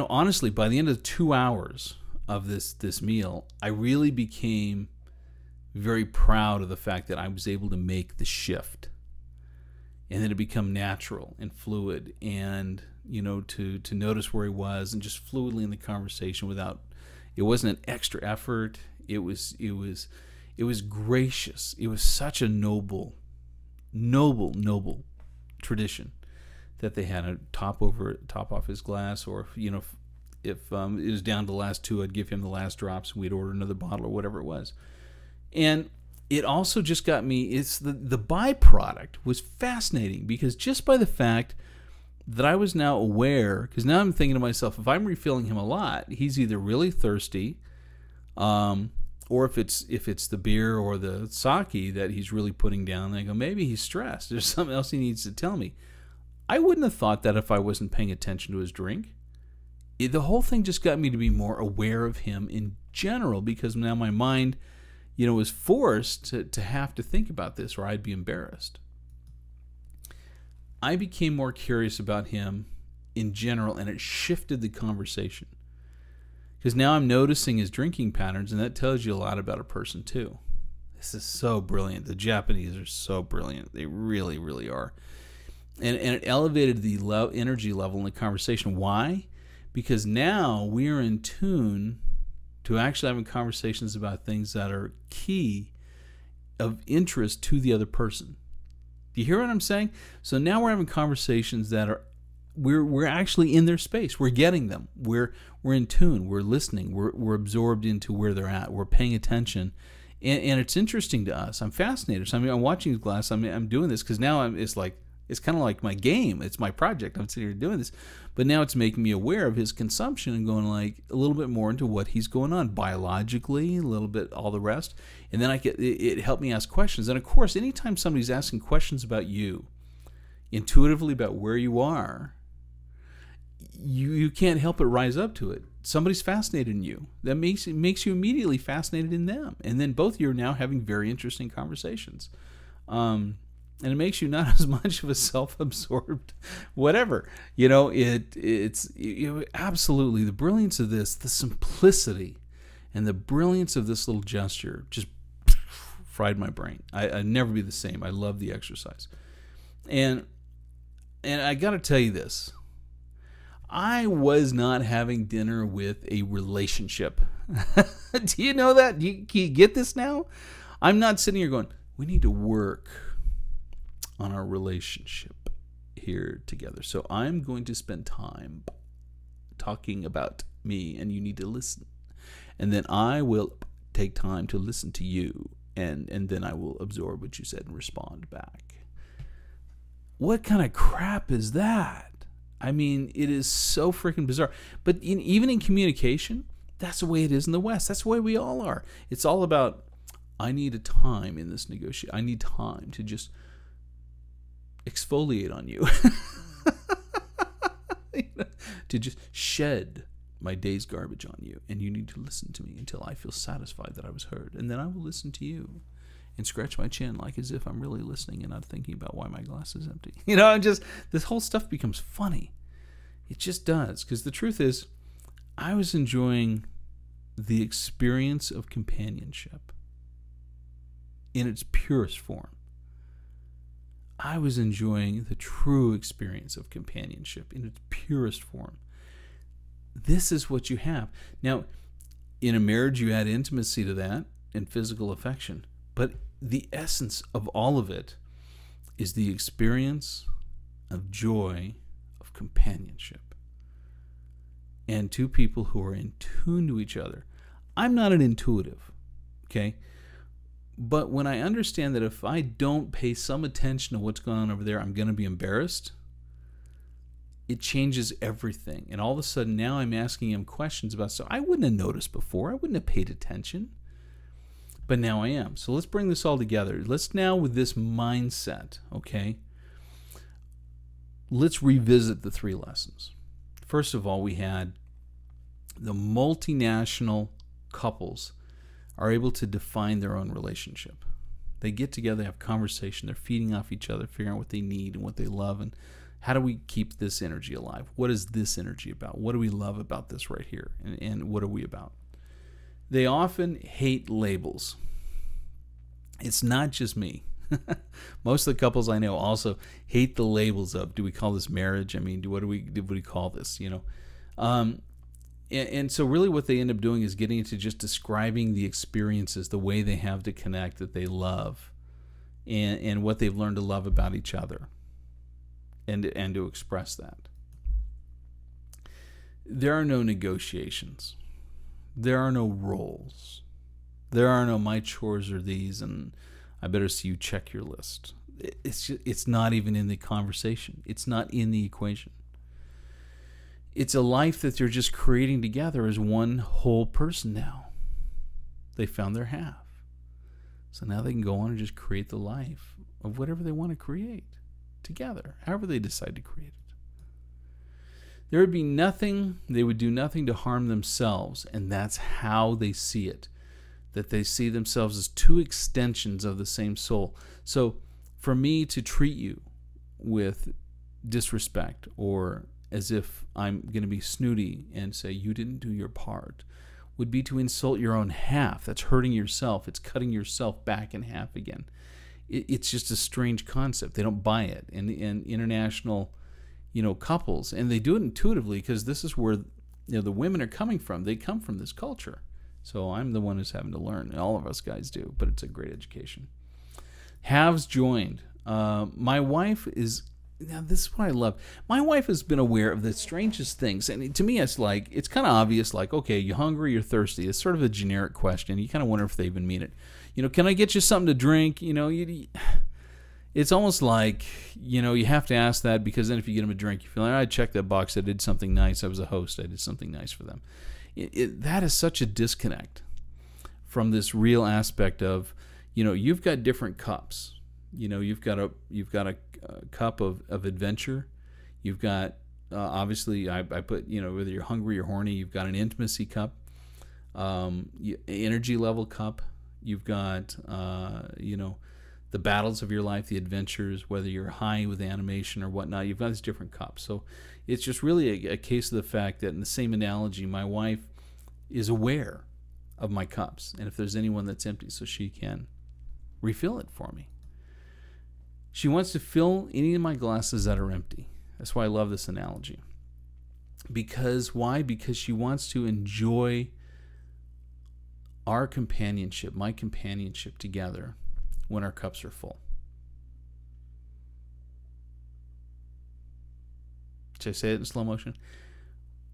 A: honestly, by the end of 2 hours of this meal, I really became very proud of the fact that I was able to make the shift, and then it become natural and fluid, and to notice where he was and just fluidly in the conversation it wasn't an extra effort. It was gracious. It was such a noble tradition that they had. A top off his glass, or if it was down to the last two, I'd give him the last drops and we'd order another bottle or whatever it was. And it also just got me, the byproduct was fascinating, because just by the fact that I was now aware, because now I'm thinking to myself, if I'm refilling him a lot, he's either really thirsty, or if it's the beer or the sake that he's really putting down, I go, maybe he's stressed. There's something else he needs to tell me. I wouldn't have thought that if I wasn't paying attention to his drink. The whole thing just got me to be more aware of him in general, because now my mind, was forced to have to think about this, or I'd be embarrassed. I became more curious about him in general, and it shifted the conversation. Because now I'm noticing his drinking patterns, and that tells you a lot about a person too. This is so brilliant. The Japanese are so brilliant. They really, really are. And it elevated the energy level in the conversation. Why? Because now we're in tune to actually having conversations about things that are key of interest to the other person. Do you hear what I'm saying? So now we're having conversations that are, we're actually in their space. We're getting them. We're in tune. We're listening. We're absorbed into where they're at. We're paying attention, and it's interesting to us. I'm fascinated. So I'm watching his glass. I'm doing this because now it's kind of like my game. It's my project. I'm sitting here doing this, but now it's making me aware of his consumption and going a little bit more into what he's going on biologically, a little bit all the rest, and then it helped me ask questions. And of course, anytime somebody's asking questions about you, intuitively about where you are, you can't help but rise up to it. Somebody's fascinated in you. That makes you immediately fascinated in them, and then both of you are now having very interesting conversations. and it makes you not as much of a self-absorbed whatever. It's absolutely the brilliance of this, the simplicity and the brilliance of this little gesture just fried my brain. I'd never be the same. I love the exercise. And I got to tell you this. I was not having dinner with a relationship. Do you know that? Can you get this now? I'm not sitting here going, we need to work on our relationship here together. So I'm going to spend time talking about me, and you need to listen. And then I will take time to listen to you, and then I will absorb what you said and respond back. What kind of crap is that? I mean, it is so freaking bizarre. But even in communication, that's the way it is in the West. That's the way we all are. It's all about, I need a time in this negotiation. I need time to just exfoliate on you. To just shed my day's garbage on you. And you need to listen to me until I feel satisfied that I was heard. And then I will listen to you and scratch my chin like as if I'm really listening and not thinking about why my glass is empty. This whole stuff becomes funny. It just does. Because the truth is, I was enjoying the experience of companionship in its purest form. I was enjoying the true experience of companionship in its purest form. This is what you have. Now, in a marriage, you add intimacy to that and physical affection. But the essence of all of it is the experience of joy, of companionship. And two people who are in tune to each other. I'm not an intuitive, okay? But when I understand that if I don't pay some attention to what's going on over there, I'm going to be embarrassed, it changes everything. And all of a sudden now I'm asking him questions about stuff I wouldn't have noticed before. I wouldn't have paid attention. But now I am. So let's bring this all together. Let's now, with this mindset, okay, let's revisit the 3 lessons. First of all, we had the multinational couples are able to define their own relationship. They get together, have conversation, they're feeding off each other, figuring out what they need and what they love, and how do we keep this energy alive? What is this energy about? What do we love about this right here? And what are we about? They often hate labels. It's not just me. Most of the couples I know also hate the labels of, do we call this marriage? I mean, what do we call this? And so really what they end up doing is getting into just describing the experiences, the way they have to connect, that they love, and what they've learned to love about each other, and to express that. There are no negotiations. There are no roles. There are no my chores are these, and I better see you check your list. It's not even in the conversation. It's not in the equation. It's a life that they're just creating together as one whole person now. They found their half. So now they can go on and just create the life of whatever they want to create together, however they decide to create it. There would be nothing, they would do nothing to harm themselves, and that's how they see it. That they see themselves as 2 extensions of the same soul. So for me to treat you with disrespect, or as if I'm going to be snooty and say you didn't do your part, would be to insult your own half. That's hurting yourself. It's cutting yourself back in half again. It's just a strange concept. They don't buy it. And international, couples, and they do it intuitively because this is where the women are coming from. They come from this culture. So I'm the one who's having to learn, and all of us guys do, but it's a great education. Halves Joined. My wife is, now this is what I love. My wife has been aware of the strangest things, and to me it's kind of obvious, like, okay, you hungry, you're thirsty. It's sort of a generic question. You kind of wonder if they even mean it. Can I get you something to drink? It's almost like, you have to ask that, because then if you get them a drink, you feel like, I checked that box, I did something nice, I was a host, I did something nice for them. That is such a disconnect from this real aspect of, you've got different cups. You've got a cup of adventure. You've got obviously I put whether you're hungry or horny, you've got an intimacy cup, energy level cup. You've got the the battles of your life, the adventures, whether you're high with animation or whatnot, you've got these different cups. So it's just really a case of the fact that, in the same analogy, my wife is aware of my cups, and if there's anyone that's empty, so she can refill it for me. She wants to fill any of my glasses that are empty. That's why I love this analogy. Because why? Because she wants to enjoy our companionship, my companionship together, when our cups are full. Should I say it in slow motion?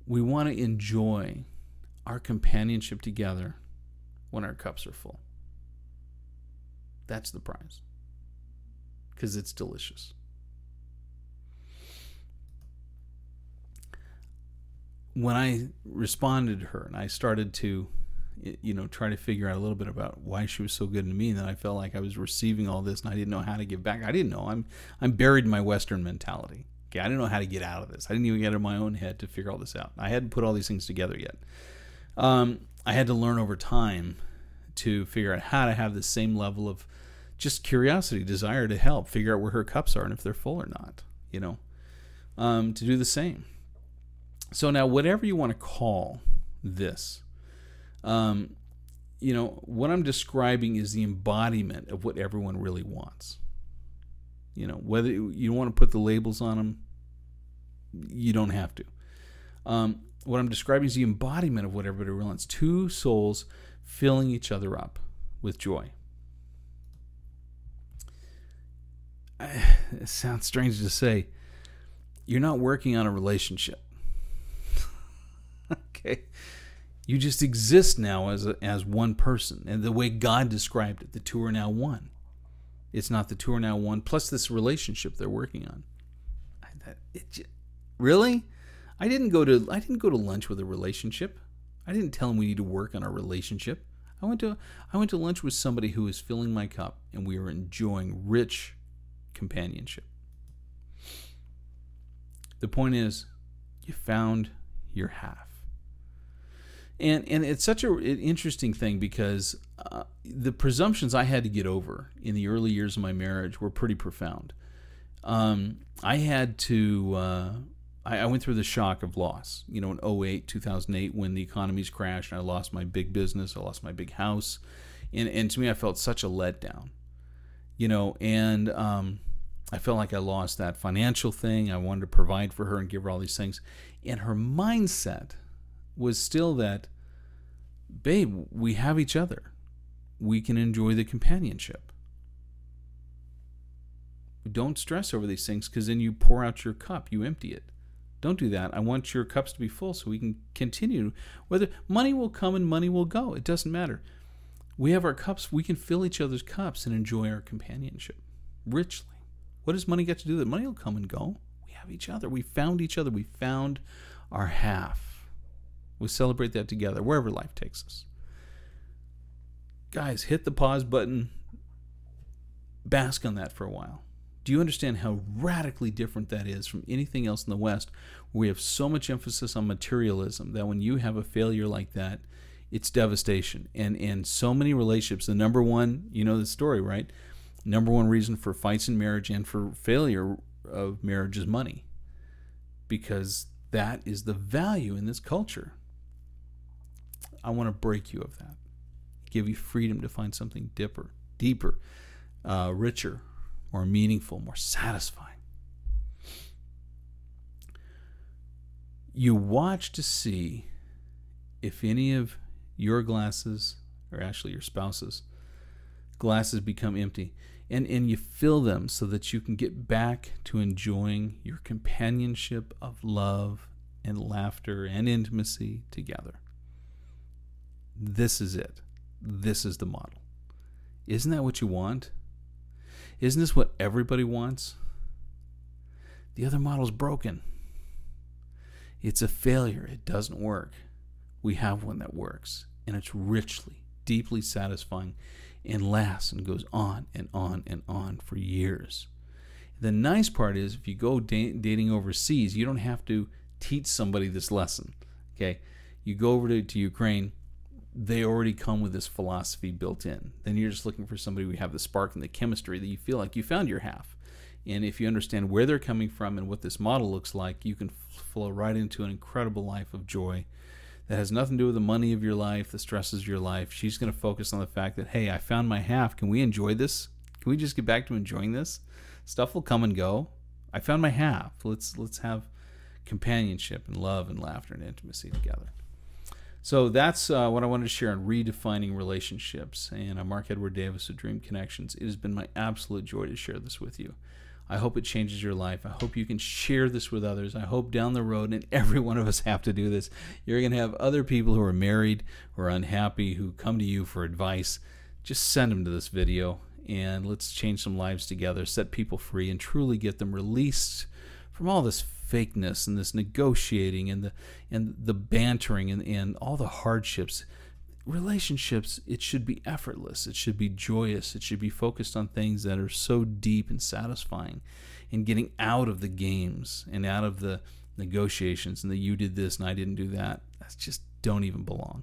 A: We want to enjoy our companionship together when our cups are full. That's the prize. Because it's delicious. When I responded to her and I started to, try to figure out a little bit about why she was so good to me, and then I felt like I was receiving all this and I didn't know how to give back. I didn't know. I'm buried in my Western mentality. Okay, I didn't know how to get out of this. I didn't even get out of my own head to figure all this out. I hadn't put all these things together yet. I had to learn over time to figure out how to have the same level of just curiosity, desire to help, figure out where her cups are and if they're full or not, to do the same. So now, whatever you want to call this, what I'm describing is the embodiment of what everyone really wants. Whether you want to put the labels on them, you don't have to. What I'm describing is the embodiment of what everybody really wants. Two souls filling each other up with joy. It sounds strange to say. You're not working on a relationship. Okay? You just exist now as one person. And the way God described it, the two are now one. It's not the two are now one plus this relationship they're working on. Really? I didn't go to lunch with a relationship. I didn't tell him we need to work on our relationship. I went to lunch with somebody who was filling my cup, and we were enjoying rich companionship. The point is, you found your half. And it's such an interesting thing because the presumptions I had to get over in the early years of my marriage were pretty profound. I had to, I went through the shock of loss, in 2008, 2008, when the economies crashed and I lost my big business, I lost my big house. And to me, I felt such a letdown, and I felt like I lost that financial thing. I wanted to provide for her and give her all these things. And her mindset was still that, babe, we have each other. We can enjoy the companionship. Don't stress over these things because then you pour out your cup, you empty it. Don't do that. I want your cups to be full so we can continue. Whether money will come and money will go, it doesn't matter. We have our cups. We can fill each other's cups and enjoy our companionship richly. What does money get to do with it? Money will come and go. We have each other. We found each other. We found our half. We celebrate that together, wherever life takes us. Guys, hit the pause button. Bask on that for a while. Do you understand how radically different that is from anything else in the West, where we have so much emphasis on materialism that when you have a failure like that, it's devastation. And so many relationships, the number one, the story, right? Number one reason for fights in marriage and for failure of marriage is money. Because that is the value in this culture. I want to break you of that. Give you freedom to find something deeper, richer, more meaningful, more satisfying. You watch to see if any of your glasses, or actually your spouse's glasses, become empty. And you fill them so that you can get back to enjoying your companionship of love and laughter and intimacy together. This is it. This is the model. Isn't that what you want? Isn't this what everybody wants? The other model's broken. It's a failure. It doesn't work. We have one that works, and it's richly, deeply satisfying and lasts and goes on and on and on for years. The nice part is if you go dating overseas, you don't have to teach somebody this lesson. Okay, you go over to Ukraine, they already come with this philosophy built in. Then you're just looking for somebody who have the spark and the chemistry that you feel like you found your half. And if you understand where they're coming from and what this model looks like, you can flow right into an incredible life of joy that has nothing to do with the money of your life, the stresses of your life. She's going to focus on the fact that, hey, I found my half. Can we enjoy this? Can we just get back to enjoying this? Stuff will come and go. I found my half. Let's have companionship and love and laughter and intimacy together. So that's what I wanted to share on redefining relationships. And I'm Mark Edward Davis of Dream Connections. It has been my absolute joy to share this with you. I hope it changes your life. I hope you can share this with others. I hope down the road, and every one of us have to do this, you're going to have other people who are married, who are unhappy, who come to you for advice. Just send them to this video, and let's change some lives together, set people free, and truly get them released from all this fakeness and this negotiating and the bantering and all the hardships. Relationships, it should be effortless, it should be joyous, it should be focused on things that are so deep and satisfying, and getting out of the games and out of the negotiations and the you did this and I didn't do that. That's just don't even belong.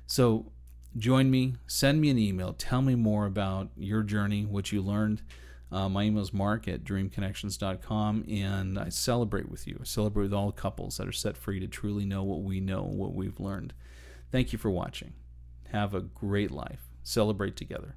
A: So join me, send me an email, tell me more about your journey, what you learned. My email is mark@dreamconnections.com, and I celebrate with you. I celebrate with all couples that are set free to truly know what we know, what we've learned. Thank you for watching. Have a great life. Celebrate together.